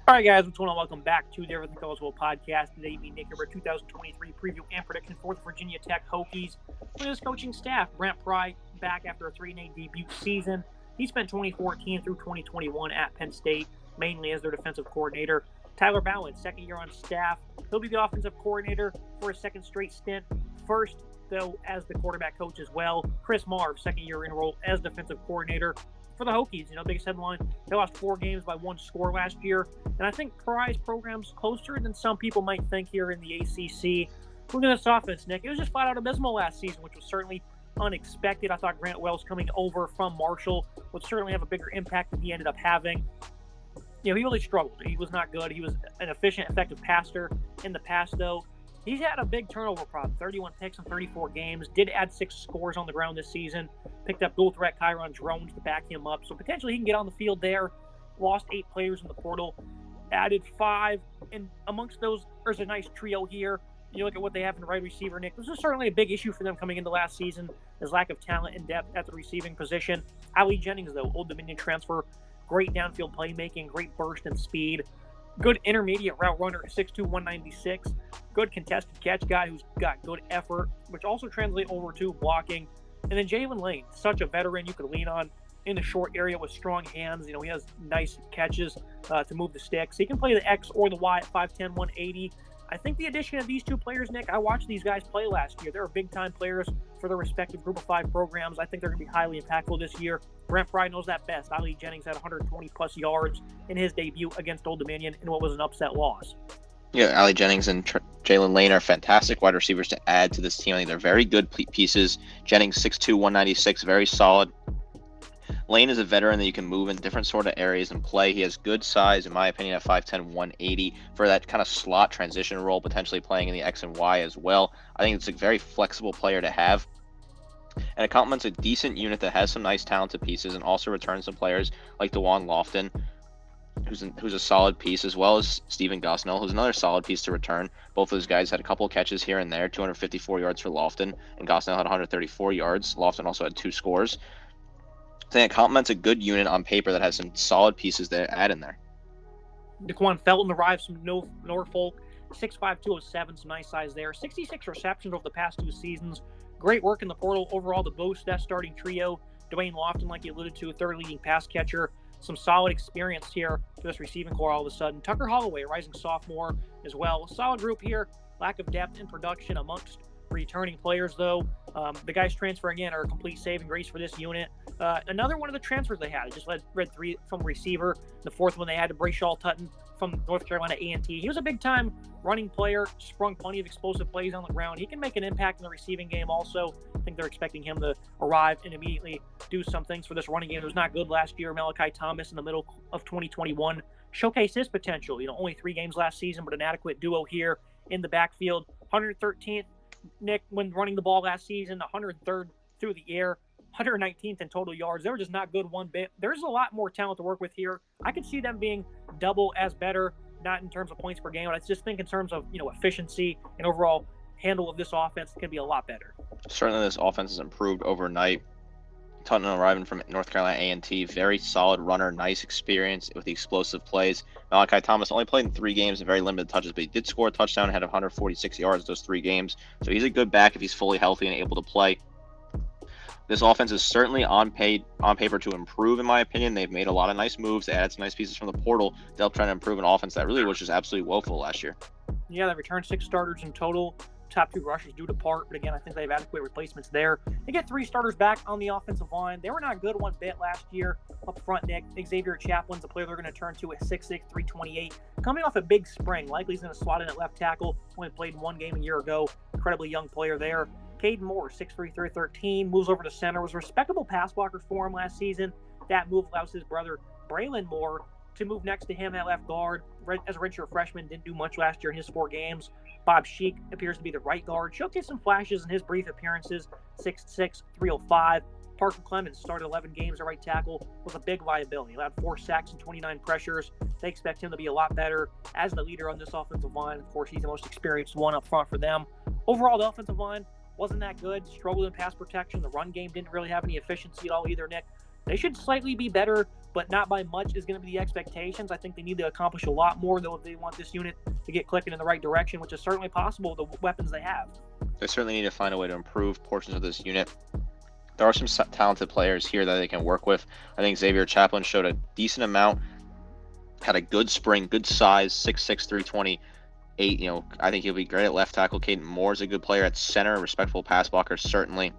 All right, guys, what's going on? Welcome back to the Everything College Football Podcast. Today, me, Nick, over 2023 preview and prediction for the Virginia Tech Hokies. With his coaching staff, Brent Pry back after a 3-8 debut season. He spent 2014 through 2021 at Penn State, mainly as their defensive coordinator. Tyler Bowen, second year on staff. He'll be the offensive coordinator for a second straight stint. First, though, as the quarterback coach as well. Chris Marv, second year in a role as defensive coordinator for the Hokies. Biggest headline, they lost 4 games by 1 score last year. And I think Pry's program's closer than some people might think here in the ACC. Looking at this offense, Nick, it was just flat out abysmal last season, which was certainly unexpected. I thought Grant Wells coming over from Marshall would certainly have a bigger impact than he ended up having. He really struggled. He was not good. He was an efficient, effective passer in the past, though. He's had a big turnover problem, 31 picks in 34 games, did add 6 scores on the ground this season, picked up dual threat Kyron Drones to back him up, so potentially he can get on the field there. Lost 8 players in the portal, added 5, and amongst those, there's a nice trio here. You look at what they have in the wide receiver, Nick. This is certainly a big issue for them coming into last season, his lack of talent and depth at the receiving position. Ali Jennings, though, Old Dominion transfer, great downfield playmaking, great burst and speed. Good intermediate route runner, 6'2", 196. Good contested catch guy who's got good effort, which also translates over to blocking. And then Jalen Lane, such a veteran you could lean on in the short area with strong hands. He has nice catches to move the sticks. He can play the X or the Y at 5'10", 180. I think the addition of these two players, Nick, I watched these guys play last year. They're big-time players for their respective Group of 5 programs. I think they're going to be highly impactful this year. Brent Pry knows that best. Ali Jennings had 120-plus yards in his debut against Old Dominion in what was an upset loss. Yeah, Ali Jennings and Jalen Lane are fantastic wide receivers to add to this team. I think they're very good pieces. Jennings, 6'2", 196, very solid. Lane is a veteran that you can move in different sort of areas and play. He has good size, in my opinion, at 5'10", 180 for that kind of slot transition role, potentially playing in the X and Y as well. I think it's a very flexible player to have. And it complements a decent unit that has some nice talented pieces and also returns some players like DeJuan Lofton, who's a solid piece, as well as Steven Gosnell, who's another solid piece to return. Both those guys had a couple of catches here and there, 254 yards for Lofton, and Gosnell had 134 yards. Lofton also had 2 scores. I think it complements a good unit on paper that has some solid pieces to add in there. DeQuan Felton arrives from Norfolk, 6'5", 207, some nice size there. 66 receptions over the past 2 seasons. Great work in the portal. Overall, the boost, that starting trio. Dwayne Lofton, like you alluded to, third leading pass catcher. Some solid experience here for this receiving core all of a sudden. Tucker Holloway, rising sophomore as well. Solid group here. Lack of depth in production amongst returning players, though. The guys transferring in are a complete saving grace for this unit. Another one of the transfers they had, I just read 3 from receiver. The 4th one they had to Brayshaw Tutton from North Carolina A&T. He was a big-time running player, sprung plenty of explosive plays on the ground. He can make an impact in the receiving game also. I think they're expecting him to arrive and immediately do some things for this running game. It was not good last year. Malachi Thomas in the middle of 2021 showcased his potential. Only 3 games last season, but an adequate duo here in the backfield. 113th, Nick, when running the ball last season, 103rd through the air, 119th in total yards. They were just not good one bit. There's a lot more talent to work with here. I could see them being double as better, not in terms of points per game, but I just think in terms of efficiency and overall handle of this offense can be a lot better. Certainly this offense has improved overnight. Tutton arriving from North Carolina A&T, very solid runner, nice experience with the explosive plays. Malachi Thomas only played in 3 games and very limited touches, but he did score a touchdown and had 146 yards those 3 games. So he's a good back if he's fully healthy and able to play. This offense is certainly on paper to improve, in my opinion. They've made a lot of nice moves. They added some nice pieces from the portal to help try to improve an offense that really was just absolutely woeful last year. Yeah, they returned 6 starters in total. Top 2 rushers do depart, but again, I think they have adequate replacements there. They get 3 starters back on the offensive line. They were not good one bit last year up front, Nick. Xavier Chaplin's a player they're going to turn to at 6'6", 328. Coming off a big spring, likely he's going to slot in at left tackle. Only played 1 game a year ago. Incredibly young player there. Caden Moore, 6'3", 313, moves over to center. Was a respectable pass blocker for him last season. That move allows his brother, Braylon Moore, to move next to him at left guard. As a redshirt freshman, didn't do much last year in his 4 games. Bob Sheik appears to be the right guard. Showcased some flashes in his brief appearances, 6'6", 305. Parker Clemens started 11 games at right tackle with a big liability. He allowed 4 sacks and 29 pressures. They expect him to be a lot better as the leader on this offensive line. Of course, he's the most experienced one up front for them. Overall, the offensive line wasn't that good. Struggled in pass protection. The run game didn't really have any efficiency at all either, Nick. They should slightly be better but not by much is going to be the expectations. I think they need to accomplish a lot more, though, if they want this unit to get clicking in the right direction, which is certainly possible with the weapons they have. They certainly need to find a way to improve portions of this unit. There are some talented players here that they can work with. I think Xavier Chaplin showed a decent amount, had a good spring, good size, 6'6", 328. I think he'll be great at left tackle. Caden Moore is a good player at center, respectful pass blocker, certainly.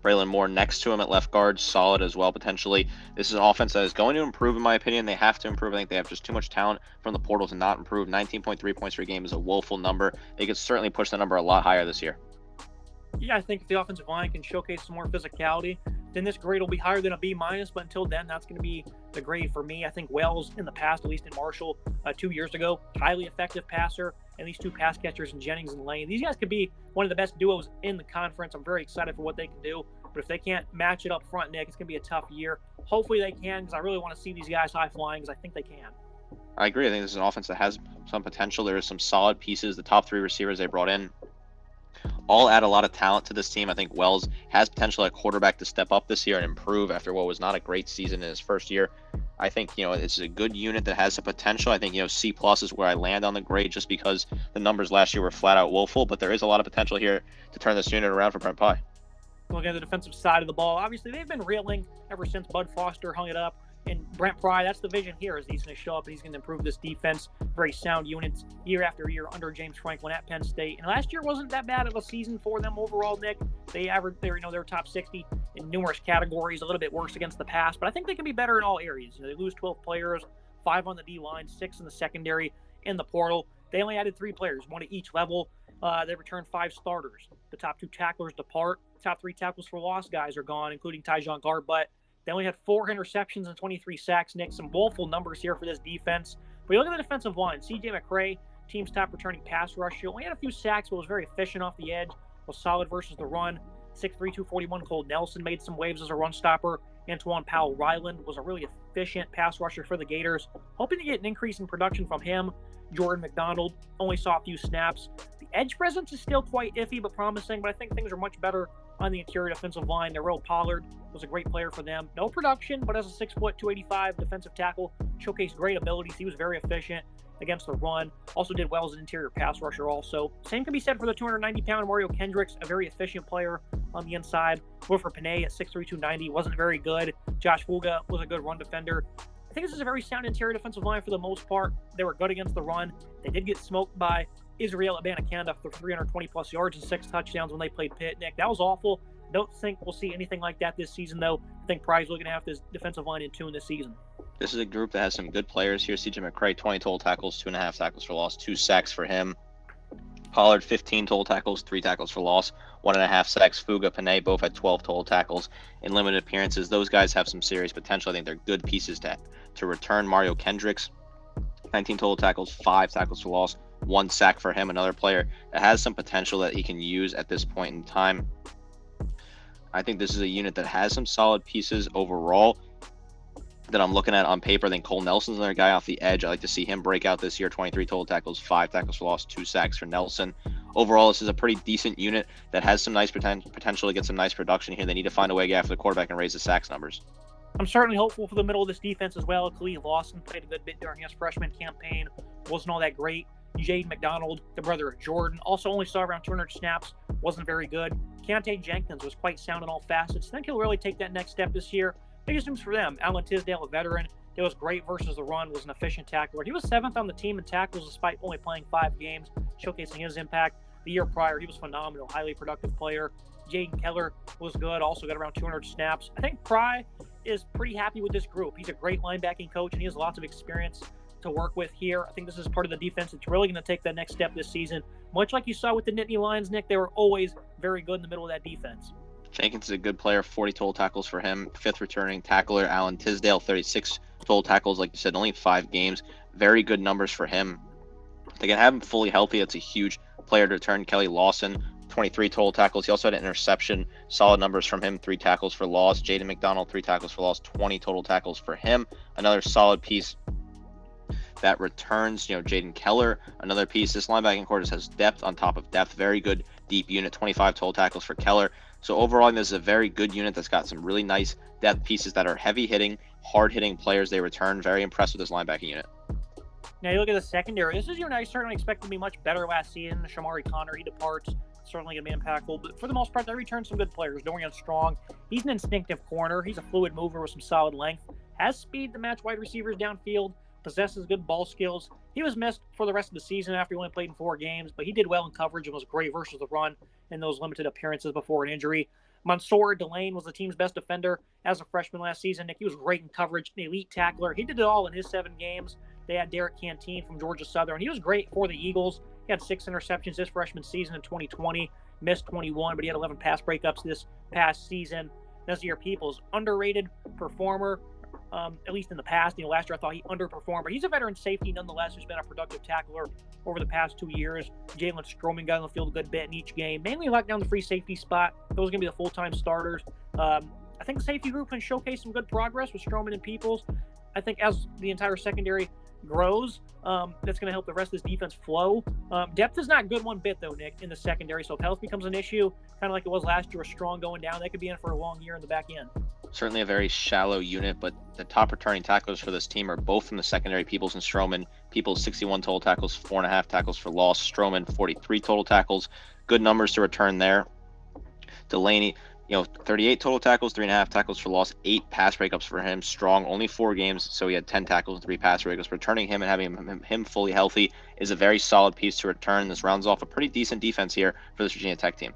Braylon Moore next to him at left guard, solid as well, potentially. This is an offense that is going to improve, in my opinion. They have to improve. I think they have just too much talent from the portal to not improve. 19.3 points per game is a woeful number. They could certainly push the number a lot higher this year. Yeah, I think if the offensive line can showcase some more physicality, then this grade will be higher than a B-. But until then, that's going to be the grade for me. I think Wells in the past, at least in Marshall 2 years ago, highly effective passer, and these two pass catchers in Jennings and Lane. These guys could be one of the best duos in the conference. I'm very excited for what they can do. But if they can't match it up front, Nick, it's going to be a tough year. Hopefully they can, because I really want to see these guys high flying, because I think they can. I agree. I think this is an offense that has some potential. There is some solid pieces. The top 3 receivers they brought in all add a lot of talent to this team. I think Wells has potential at quarterback to step up this year and improve after what was not a great season in his first year. I think, it's a good unit that has the potential. I think, C+ is where I land on the grade, just because the numbers last year were flat out woeful, but there is a lot of potential here to turn this unit around for Brent Pye. Looking at the defensive side of the ball, obviously they've been reeling ever since Bud Foster hung it up. And Brent Pry, that's the vision here, is he's going to show up and he's going to improve this defense. Very sound units year after year under James Franklin at Penn State. And last year wasn't that bad of a season for them overall, Nick. They were top 60 in numerous categories, a little bit worse against the pass, but I think they can be better in all areas. They lose 12 players, 5 on the D-line, 6 in the secondary, in the portal. They only added 3 players, 1 at each level. They returned 5 starters. The top 2 tacklers depart. Top 3 tackles for loss guys are gone, including Tyjon Garbutt. They only had 4 interceptions and 23 sacks, Nick. Some woeful numbers here for this defense. But you look at the defensive line. C.J. McCray, team's top returning pass rusher. Only had a few sacks, but was very efficient off the edge. Was solid versus the run. 6'3", 241 Cole Nelson made some waves as a run stopper. Antoine Powell-Ryland was a really efficient pass rusher for the Gators. Hoping to get an increase in production from him. Jordan McDonald only saw a few snaps. The edge presence is still quite iffy but promising, but I think things are much better on the interior defensive line. Darrell Pollard was a great player for them. No production, but as a 6', 285 defensive tackle, showcased great abilities. He was very efficient against the run. Also did well as an interior pass rusher also. Same can be said for the 290-pound Mario Kendricks, a very efficient player on the inside. Wilfred Panay at 6'3", 290 wasn't very good. Josh Fuga was a good run defender. I think this is a very sound interior defensive line for the most part. They were good against the run. They did get smoked by Israel Abanikanda for 320-plus yards and 6 touchdowns when they played Pitt. Nick, that was awful. Don't think we'll see anything like that this season, though. I think Pry's looking to have this defensive line in tune this season. This is a group that has some good players here. C.J. McCray, 20 total tackles, 2.5 tackles for loss, 2 sacks for him. Pollard, 15 total tackles, 3 tackles for loss, 1.5 sacks. Fuga, Panay both had 12 total tackles in limited appearances. Those guys have some serious potential. I think they're good pieces to return. Mario Kendricks, 19 total tackles, 5 tackles for loss, 1 sack for him. Another player that has some potential that he can use at this point in time. I think this is a unit that has some solid pieces overall that I'm looking at on paper. I think Cole Nelson's another guy off the edge. I like to see him break out this year. 23 total tackles, 5 tackles for loss, 2 sacks for Nelson. Overall, this is a pretty decent unit that has some nice potential to get some nice production here. They need to find a way to get after the quarterback and raise the sacks numbers. I'm certainly hopeful for the middle of this defense as well. Khalil Lawson played a good bit during his freshman campaign. Wasn't all that great. Jaden McDonald, the brother of Jordan, also only saw around 200 snaps. Wasn't very good. Keontae Jenkins was quite sound in all facets. I think he'll really take that next step this year. Biggest news for them, Alan Tisdale, a veteran. It was great versus the run, was an efficient tackler. He was 7th on the team in tackles despite only playing 5 games, showcasing his impact. The year prior, he was phenomenal, highly productive player. Jaden Keller was good, also got around 200 snaps. I think Pry is pretty happy with this group. He's a great linebacking coach, and he has lots of experience to work with here. I think this is part of the defense that's really going to take that next step this season. Much like you saw with the Nittany Lions, Nick, they were always very good in the middle of that defense. Jenkins is a good player, 40 total tackles for him. 5th returning tackler, Alan Tisdale, 36 total tackles, like you said, only 5 games. Very good numbers for him. They can have him fully healthy. That's a huge player to return. Kelly Lawson, 23 total tackles. He also had an interception. Solid numbers from him, 3 tackles for loss. Jaden McDonald, 3 tackles for loss, 20 total tackles for him. Another solid piece that returns, Jaden Keller, another piece. This linebacking core just has depth on top of depth. Very good deep unit, 25 total tackles for Keller. So overall, this is a very good unit that's got some really nice depth pieces that are heavy hitting, hard-hitting players they return. Very impressed with this linebacking unit. Now you look at the secondary. This is a unit I certainly expect to be much better last season. Shamari Connor, he departs. Certainly going to be impactful. But for the most part, they return some good players. Dorian Strong, he's an instinctive corner. He's a fluid mover with some solid length. Has speed to match wide receivers downfield. Possesses good ball skills. He was missed for the rest of the season after he only played in 4 games, but he did well in coverage and was great versus the run in those limited appearances before an injury. Mansour Delane was the team's best defender as a freshman last season. Nick, he was great in coverage, an elite tackler. He did it all in his 7 games. They had Derek Canteen from Georgia Southern. He was great for the Eagles. He had 6 interceptions his freshman season in 2020, missed 21, but he had 11 pass breakups this past season. Nazir Peoples, underrated performer, at least in the past. Last year I thought he underperformed, but he's a veteran safety nonetheless who's been a productive tackler over the past 2 years. Jalen Stroman got on the field a good bit in each game, mainly locked down the free safety spot. Those are going to be the full-time starters. I think the safety group can showcase some good progress with Stroman and Peoples. I think as the entire secondary grows, that's going to help the rest of this defense flow. Depth is not good one bit, though, Nick, in the secondary. So if health becomes an issue, kind of like it was last year, Strong going down, they could be in for a long year in the back end. Certainly a very shallow unit, but the top returning tacklers for this team are both from the secondary, Peoples and Stroman. Peoples, 61 total tackles, 4.5 tackles for loss. Stroman, 43 total tackles. Good numbers to return there. Delaney, 38 total tackles, 3.5 tackles for loss, 8 pass breakups for him. Strong, only 4 games, so he had 10 tackles and 3 pass breakups. Returning him and having him fully healthy is a very solid piece to return. This rounds off a pretty decent defense here for this Virginia Tech team.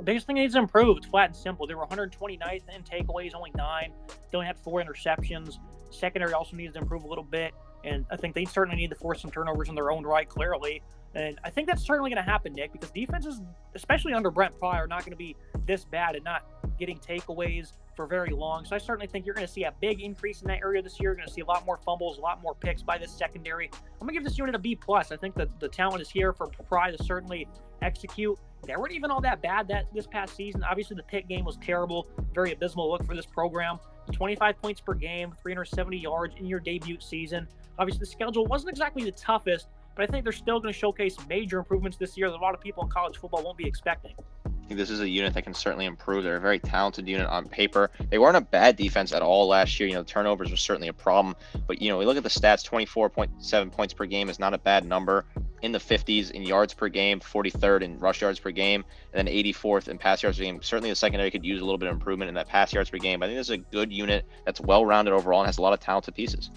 Biggest thing needs to improve. It's flat and simple. They were 129th in takeaways, only 9. They only had 4 interceptions. Secondary also needs to improve a little bit, and I think they certainly need to force some turnovers in their own right, clearly. And I think that's certainly going to happen, Nick, because defenses, especially under Brent Pry, are not going to be this bad at not getting takeaways for very long. So I certainly think you're going to see a big increase in that area this year. You're going to see a lot more fumbles, a lot more picks by this secondary. I'm going to give this unit a B+. I think that the talent is here for Pry to certainly execute. They weren't even all that bad this past season. Obviously, the Pitt game was terrible. Very abysmal look for this program. 25 points per game, 370 yards in your debut season. Obviously, the schedule wasn't exactly the toughest, but I think they're still going to showcase major improvements this year that a lot of people in college football won't be expecting. I think this is a unit that can certainly improve. They're a very talented unit on paper. They weren't a bad defense at all last year. Turnovers were certainly a problem. But, we look at the stats, 24.7 points per game is not a bad number. In the 50s in yards per game, 43rd in rush yards per game, and then 84th in pass yards per game. Certainly the secondary could use a little bit of improvement in that pass yards per game. But I think this is a good unit that's well-rounded overall and has a lot of talented pieces.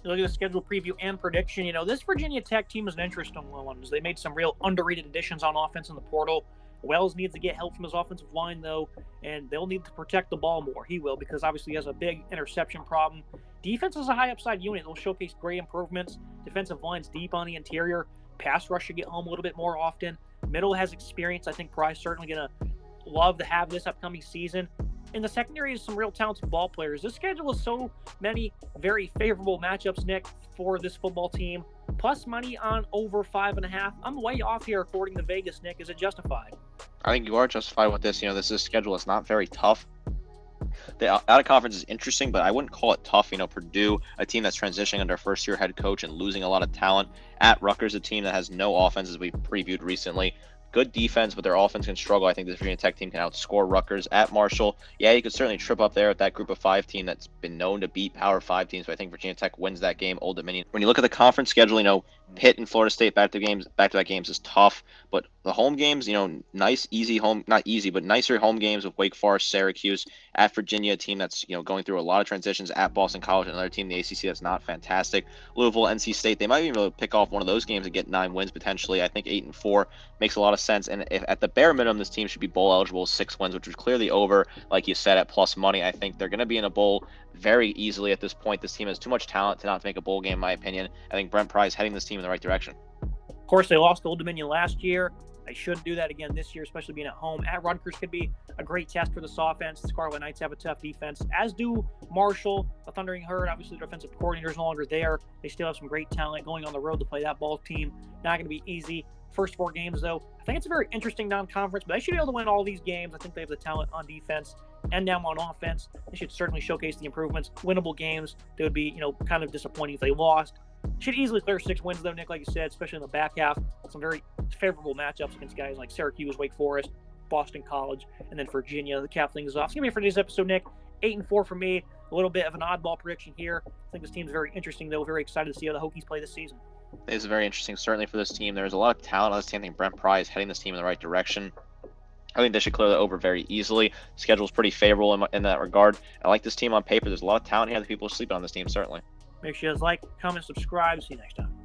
Look at the schedule preview and prediction. This Virginia Tech team is an interesting one. They made some real underrated additions on offense in the portal. Wells needs to get help from his offensive line, though, and they'll need to protect the ball more. He will, because obviously he has a big interception problem. Defense is a high upside unit. They'll showcase great improvements. Defensive line's deep on the interior. Pass rush should get home a little bit more often. Middle has experience. I think Pry's certainly going to love to have this upcoming season. In the secondary is some real talented ball players. This schedule is so many very favorable matchups, Nick, for this football team. Plus money on over 5.5. I'm way off here according to Vegas, Nick. Is it justified? I think you are justified with this. This is a schedule that's not very tough. The out-of-conference is interesting, but I wouldn't call it tough. Purdue, a team that's transitioning under a first-year head coach and losing a lot of talent. At Rutgers, a team that has no offense, as we previewed recently. Good defense, but their offense can struggle. I think this Virginia Tech team can outscore Rutgers. At Marshall, yeah, you could certainly trip up there with that group of 5 team that's been known to beat Power 5 teams, but I think Virginia Tech wins that game, Old Dominion. When you look at the conference schedule, Pitt and Florida State back-to-back games is tough, but the home games, nice, easy home, not easy, but nicer home games with Wake Forest, Syracuse. At Virginia, a team that's, going through a lot of transitions. At Boston College, another team in the ACC that's not fantastic. Louisville, NC State, they might even be able to pick off one of those games and get 9 wins potentially. I think 8-4 makes a lot of sense. And if at the bare minimum, this team should be bowl eligible, 6 wins, which was clearly over, like you said, at plus money. I think they're going to be in a bowl very easily at this point. This team has too much talent to not make a bowl game, in my opinion. I think Brent Pry is heading this team in the right direction. Of course, they lost to Old Dominion last year. They shouldn't do that again this year, especially being at home. At Rutgers could be a great test for this offense. The Scarlet Knights have a tough defense, as do Marshall. The Thundering Herd, obviously the defensive coordinator is no longer there. They still have some great talent going on the road to play that ball team. Not going to be easy. First 4 games, though, I think it's a very interesting non-conference, but they should be able to win all these games. I think they have the talent on defense and now on offense. They should certainly showcase the improvements. Winnable games. They would be, kind of disappointing if they lost. Should easily clear 6 wins, though, Nick, like you said, especially in the back half. Some very favorable matchups against guys like Syracuse, Wake Forest, Boston College, and then Virginia to cap things off. It's going to be for today's episode, Nick. 8-4 for me. A little bit of an oddball prediction here. I think this team's very interesting, though. Very excited to see how the Hokies play this season. It is very interesting, certainly for this team. There's a lot of talent on this team. I think Brent Pry is heading this team in the right direction. I think they should clear that over very easily. Schedule's pretty favorable in that regard. I like this team on paper. There's a lot of talent here that people are sleeping on this team, certainly. Make sure you guys like, comment, subscribe. See you next time.